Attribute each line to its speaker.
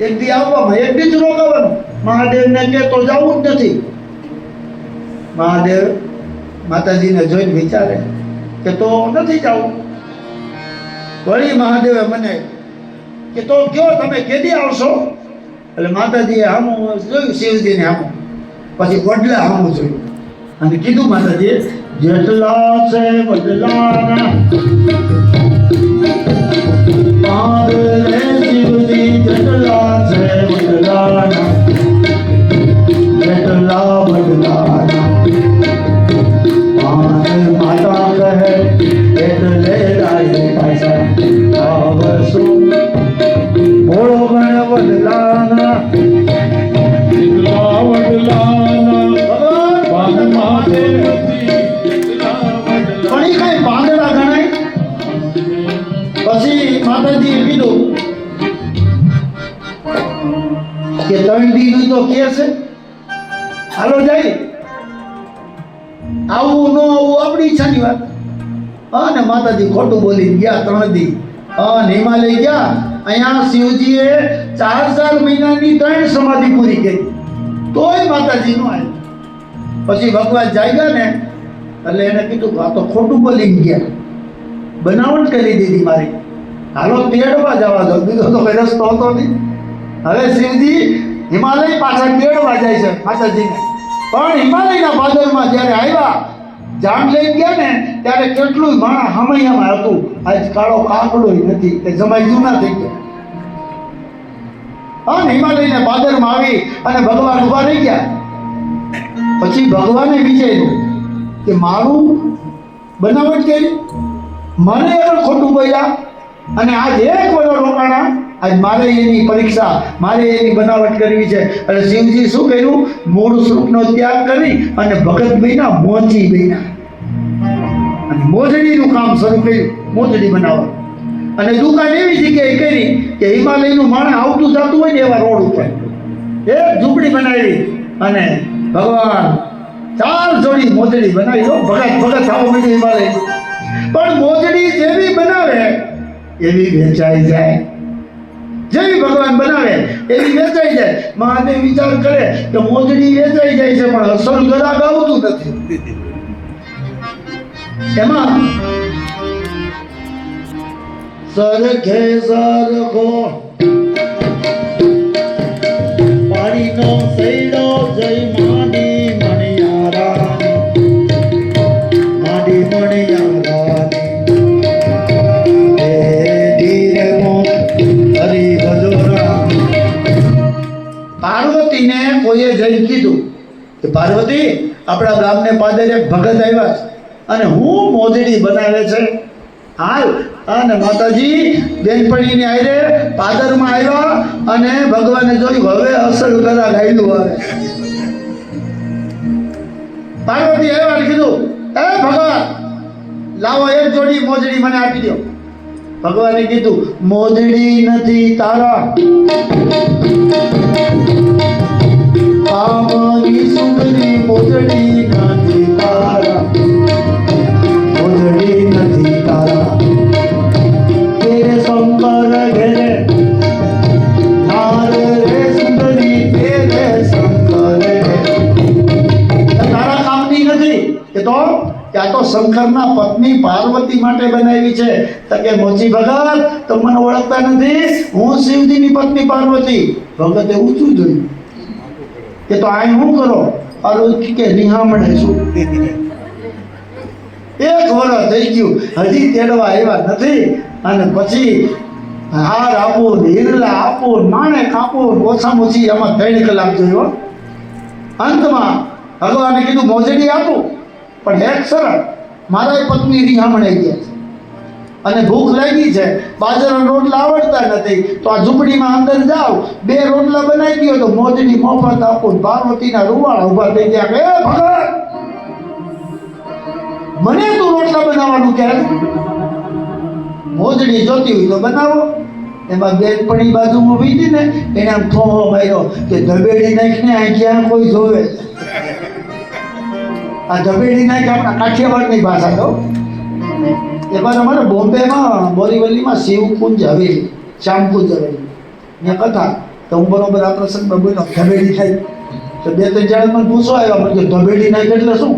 Speaker 1: એક દી આવવામાં એક દી જ રોકાવાનું. મહાદેવને કે તો જવું જ નથી. મહાદેવ માતાજીને જોઈને વિચારે કે તો નથી જવું. વળી મહાદેવે મને કે તો કયો તમે કેદી આવશો? એટલે માતાજીએ સામું જોયું, શિવજીને સામું, પછી વડલા સામું જોયું અને કીધું માતાજીએ, જેટલા છે વડલાના પાર રે શિવજી, જેટલા છે વડલાના, જેટલા વડલાના પાર માતા કહે એટલે રાય પાછા આવશો. ભોળો ગણ વડલાના,
Speaker 2: જેટલા વડલાના પાન મહાદેવ નથી, જેટલા વડલા
Speaker 1: પણ એ કઈ પાંદડા ગણાય? પછી માતાજીએ કીધું કે 3 દી તો કે છે, હાલો જાય. આવું ન આવું આપણી ઈચ્છાની વાત. અને માતાજી ખોટું બોલી ગયા. 3 દી અને હિમાલય ગયા. અહીંયા શિવજીએ 4 મહિનાની 3 સમાધિ પૂરી કરી, તોય માતાજી નો આવ્યું. પછી ભગવાન જાગ્યા ને એટલે એને કીધું આ તો ખોટું બોલી ગયા, બનાવટ કરી દીધી મારી, હાલો તેડવા જવા દો. બીજો તો કઈ રસ્તો હતો નહીં. હવે શિવજી હિમાલય પાછા તેડવા જાય છે માતાજીને. પણ હિમાલયના પાદરમાં જ્યારે આવ્યા, જાણ લઈ ગયા ને ત્યારે કેટલું માણા હમૈયામાં હતું. આજ કાળો કાકડો નથી, તે જમાઈ જૂના થઈ ગયા. અને હિમાલયના પાદરમાં આવી અને ભગવાન ઉભા રહી ગયા. પછી ભગવાને વિચાર્યું કે મારું બનાવટ કરી, મને પણ ખોટું બોલ્યા અને આજ 1 વર્ષ રોકાણા. આજ મારે એની પરીક્ષા, મારે એની બનાવટ કરવી છે. એટલે શિવજી શું કર્યું? મૂળ સ્વરૂપનો ત્યાગ કરી અને ભગત બન્યા, મોચી બન્યા અને મોજડીનું કામ શરૂ કર્યું, મોજડી બનાવવા. અને દુકાન એવી જગ્યાએ કરી કે હિમાલયનું માણસ આવતું જતું હોય ને એવા રોડ ઉપર એક ઝૂંપડી બનાવી અને ભગવાન 4 જોડી મોજડી બનાવી દો. ભગત ભગત થવા માંડી હિમાલય. પણ મોજડી જેવી બનાવે એવી વેચાઈ જાય, જેવી ભગવાન બનાવે એવી વેચાઈ જાય. મહાદેવ વિચાર કરે કે મોજડી વેચાઈ જાય છે પણ અસલ ગ્રાહક આવતું નથી. એમાં સરખે સરખો પાણીનો સૈડો જય માડી મણિયારાની, માડી મણિયારાની પાર્વતીને કોઈએ જઈને કીધું કે પાર્વતી, આપણા ગામને પાદર એક ભગત આવ્યા છે અને હું મોજડી બનાવે છે, હાલ. અને માતાજી બેનપણીને આયરે પાદરમાં આવ્યા અને ભગવાને જોયું હવે અસલ ગ્રાહક આયલું આવે. પાર્વતી આવ્યા ને કીધું, એ ભગવાન લાવો 1 જોડી મોજડી મને આપી દો. ભગવાને કીધું, મોજડી નથી તારા, આમની સુંદરી મોજડી નથી તારા, મોજડી નથી તારા. તેરે શંકર ઘેરે હાર રે સુંદરી, તેરે શંકર તારા કામની નથી. કે તો કે આ તો શંકરના પત્ની પાર્વતી માટે બનાવી છે. તો કે મોચી ભગત, તો મને ઓળખતા નથી, હું શિવજીની પત્ની પાર્વતી. ભગતે ઊંચું જોયું કે તો આ શું કરો? અરે કે નિહામણે શું? 1 વર્ષ થઈ ગયું, હજી તેડવા આવ્યા નથી. અને પછી હાર આપું, હીરલા આપું, માણેક આપું, ઓછામાં ઓછી એમાં 3 કલાક જોયો. અંતમાં ભગવાને કીધું મોજડી આપું, પણ એક સરળ, મારા પત્ની રિહામણે ગયા છે અને ભૂખ લાગી છે, બાજરાના રોટલા આવડતા નથી, તો આ ઝૂંપડીમાં અંદર જાઓ, 2 રોટલા બનાવી દો તો મોજડી મોફત આપું. પાર્વતીના રૂવાળા ઉભા થઈ ગયા કે એ ભગત, મને તું રોટલા બનાવવાનું કહે, મોજડી જોતી હોય તો બનાવો. એમાં બેનપણી બાજુમાં ઊભી હતી ને, એને આમ થોડો માર્યો કે ધબેડી નાખીને આ ક્યાં કોઈ જોવે. આ ધબેડી નાખી આપણા કાઠિયાવાડની ભાષા તો. એમાં અમારે બોમ્બેમાં બોરીવલીમાં શિવકુંજ હવેલી, શ્યામકુંજ હવેલી ને કથા તો હું બરોબર આ પ્રસંગમાં બોલ્યો ધબેડી થાય તો બે ત્રણ જણા મને પૂછવા આવ્યા મને કે ધબેડી નાખે એટલે શું